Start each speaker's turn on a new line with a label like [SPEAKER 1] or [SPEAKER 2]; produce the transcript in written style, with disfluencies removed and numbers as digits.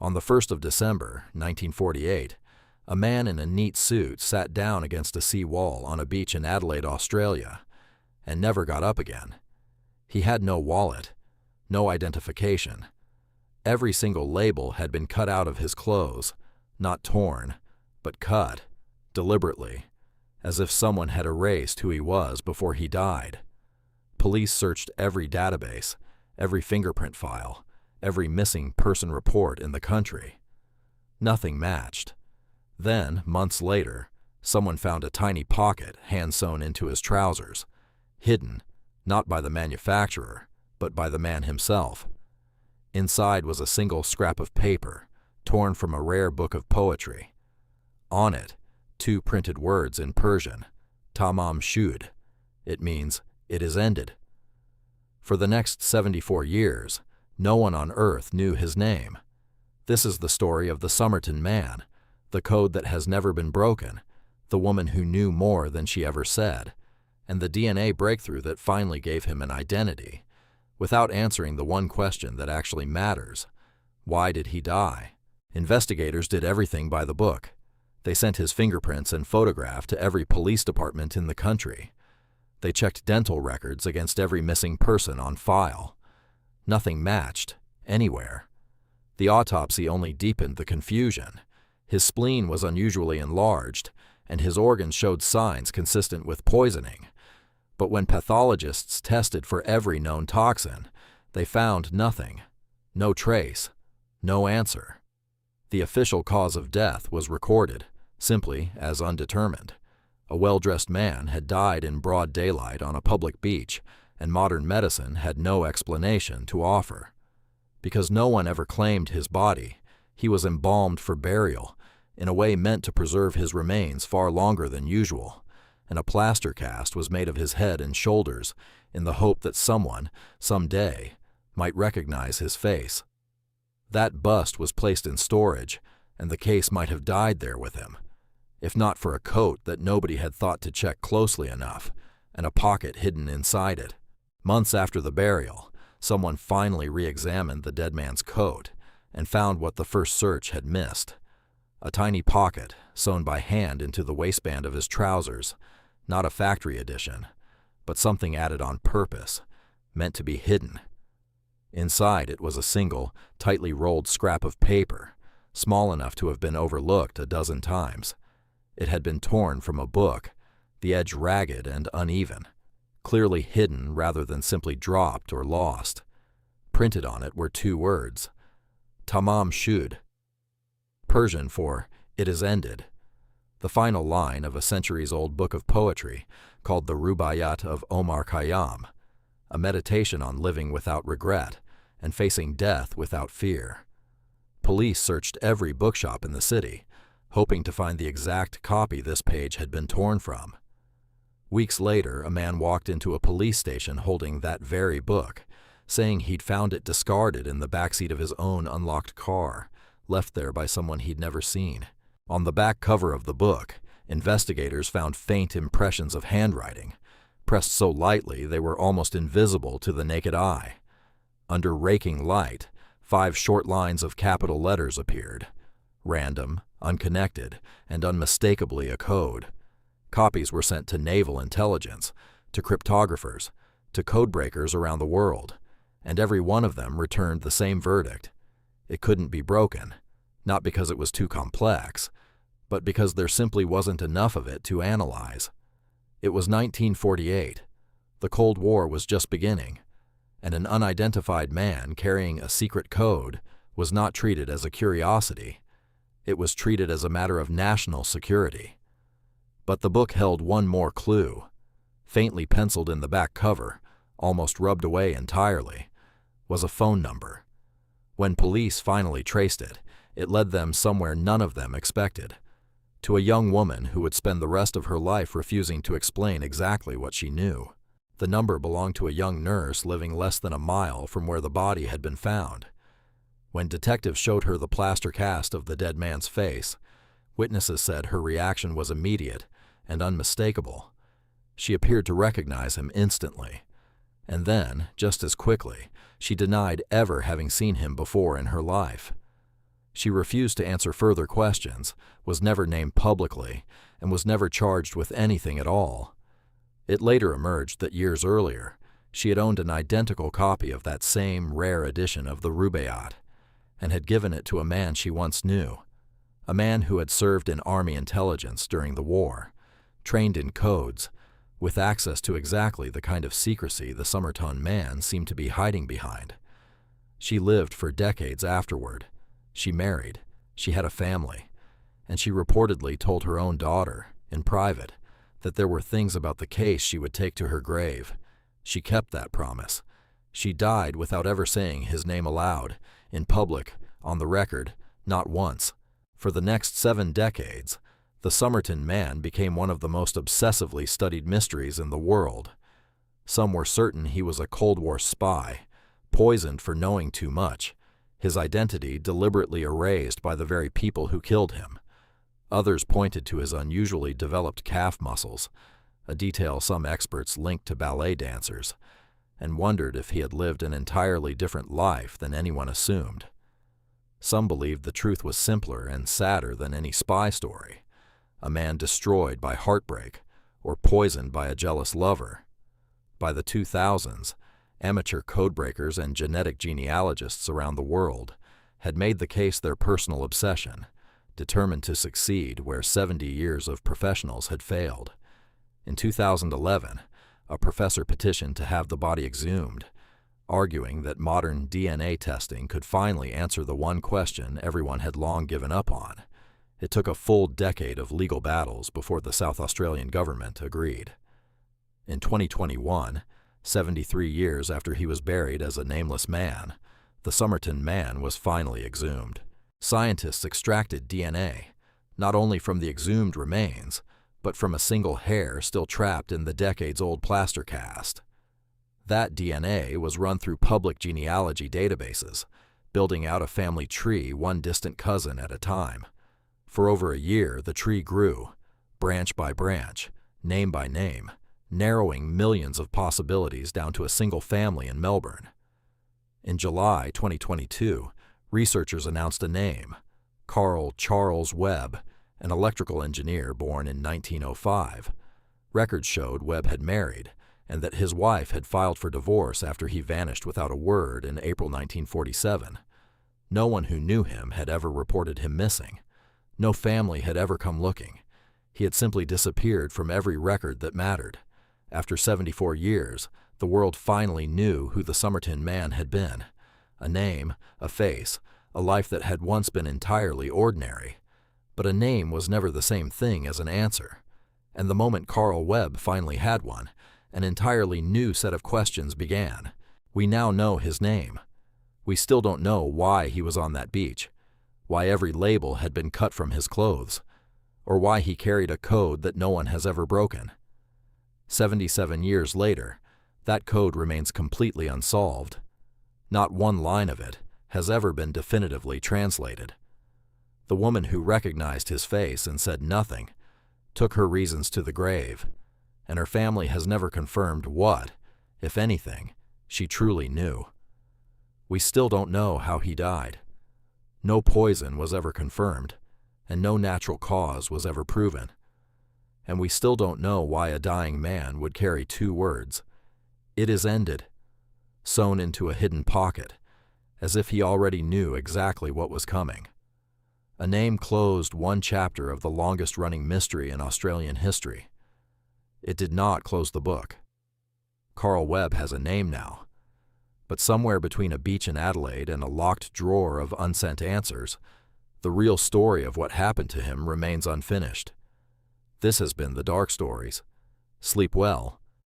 [SPEAKER 1] On the 1st of December, 1948, a man in a neat suit sat down against a sea wall on a beach in Adelaide, Australia, and never got up again. He had no wallet, no identification. Every single label had been cut out of his clothes, not torn, but cut, deliberately, as if someone had erased who he was before he died. Police searched every database, every fingerprint file, every missing person report in the country. Nothing matched. Then, months later, someone found a tiny pocket hand-sewn into his trousers, hidden, not by the manufacturer, but by the man himself. Inside was a single scrap of paper, torn from a rare book of poetry. On it, 2 printed words in Persian, Tamám Shud. It means, "It is ended." For the next 74 years, no one on earth knew his name. This is the story of the Somerton Man, the code that has never been broken, the woman who knew more than she ever said, and the DNA breakthrough that finally gave him an identity, without answering the one question that actually matters: why did he die? Investigators did everything by the book. They sent his fingerprints and photograph to every police department in the country. They checked dental records against every missing person on file. Nothing matched, anywhere. The autopsy only deepened the confusion. His spleen was unusually enlarged, and his organs showed signs consistent with poisoning. But when pathologists tested for every known toxin, they found nothing. No trace. No answer. The official cause of death was recorded, simply as undetermined. A well-dressed man had died in broad daylight on a public beach, and modern medicine had no explanation to offer. Because no one ever claimed his body, he was embalmed for burial, in a way meant to preserve his remains far longer than usual, and a plaster cast was made of his head and shoulders in the hope that someone, someday, might recognize his face. That bust was placed in storage, and the case might have died there with him, if not for a coat that nobody had thought to check closely enough, and a pocket hidden inside it. Months after the burial, someone finally re-examined the dead man's coat and found what the first search had missed: a tiny pocket sewn by hand into the waistband of his trousers, not a factory edition, but something added on purpose, meant to be hidden. Inside it was a single, tightly rolled scrap of paper, small enough to have been overlooked a dozen times. It had been torn from a book, the edge ragged and uneven, clearly hidden rather than simply dropped or lost. Printed on it were 2 words: Tamám Shud, Persian for "it is ended," the final line of a centuries-old book of poetry called the Rubaiyat of Omar Khayyam, a meditation on living without regret and facing death without fear. Police searched every bookshop in the city, hoping to find the exact copy this page had been torn from. Weeks later, a man walked into a police station holding that very book, saying he'd found it discarded in the backseat of his own unlocked car, left there by someone he'd never seen. On the back cover of the book, investigators found faint impressions of handwriting, pressed so lightly they were almost invisible to the naked eye. Under raking light, 5 short lines of capital letters appeared: random, unconnected, and unmistakably a code. Copies were sent to naval intelligence, to cryptographers, to codebreakers around the world, and every one of them returned the same verdict: it couldn't be broken, not because it was too complex, but because there simply wasn't enough of it to analyze. It was 1948. The Cold War was just beginning, and an unidentified man carrying a secret code was not treated as a curiosity. It was treated as a matter of national security. But the book held one more clue. Faintly penciled in the back cover, almost rubbed away entirely, was a phone number. When police finally traced it, it led them somewhere none of them expected: to a young woman who would spend the rest of her life refusing to explain exactly what she knew. The number belonged to a young nurse living less than a mile from where the body had been found. When detectives showed her the plaster cast of the dead man's face, witnesses said her reaction was immediate and unmistakable. She appeared to recognize him instantly, and then, just as quickly, she denied ever having seen him before in her life. She refused to answer further questions, was never named publicly, and was never charged with anything at all. It later emerged that years earlier, she had owned an identical copy of that same rare edition of the Rubaiyat, and had given it to a man she once knew, a man who had served in army intelligence during the war, trained in codes, with access to exactly the kind of secrecy the Somerton Man seemed to be hiding behind. She lived for decades afterward. She married, she had a family, and she reportedly told her own daughter, in private, that there were things about the case she would take to her grave. She kept that promise. She died without ever saying his name aloud, in public, on the record, not once. For the next 7 decades, the Somerton Man became one of the most obsessively studied mysteries in the world. Some were certain he was a Cold War spy, poisoned for knowing too much, his identity deliberately erased by the very people who killed him. Others pointed to his unusually developed calf muscles, a detail some experts linked to ballet dancers, and wondered if he had lived an entirely different life than anyone assumed. Some believed the truth was simpler and sadder than any spy story, a man destroyed by heartbreak or poisoned by a jealous lover. By the 2000s, amateur codebreakers and genetic genealogists around the world had made the case their personal obsession, determined to succeed where 70 years of professionals had failed. In 2011, a professor petitioned to have the body exhumed, arguing that modern DNA testing could finally answer the one question everyone had long given up on. It took a full decade of legal battles before the South Australian government agreed. In 2021, 73 years after he was buried as a nameless man, the Somerton Man was finally exhumed. Scientists extracted DNA, not only from the exhumed remains, but from a single hair still trapped in the decades-old plaster cast. That DNA was run through public genealogy databases, building out a family tree one distant cousin at a time. For over a year, the tree grew, branch by branch, name by name, narrowing millions of possibilities down to a single family in Melbourne. In July 2022, researchers announced a name, Carl Charles Webb, an electrical engineer born in 1905. Records showed Webb had married, and that his wife had filed for divorce after he vanished without a word in April 1947. No one who knew him had ever reported him missing. No family had ever come looking. He had simply disappeared from every record that mattered. After 74 years, the world finally knew who the Somerton Man had been. A name, a face, a life that had once been entirely ordinary. But a name was never the same thing as an answer. And the moment Carl Webb finally had one, an entirely new set of questions began. We now know his name. We still don't know why he was on that beach, why every label had been cut from his clothes, or why he carried a code that no one has ever broken. 77 years later, that code remains completely unsolved. Not one line of it has ever been definitively translated. The woman who recognized his face and said nothing took her reasons to the grave, and her family has never confirmed what, if anything, she truly knew. We still don't know how he died. No poison was ever confirmed, and no natural cause was ever proven. And we still don't know why a dying man would carry 2 words. It is ended, sewn into a hidden pocket, as if he already knew exactly what was coming. A name closed one chapter of the longest-running mystery in Australian history. It did not close the book. Carl Webb has a name now, but somewhere between a beach in Adelaide and a locked drawer of unsent answers, the real story of what happened to him remains unfinished. This has been The Dark Stories. Sleep well,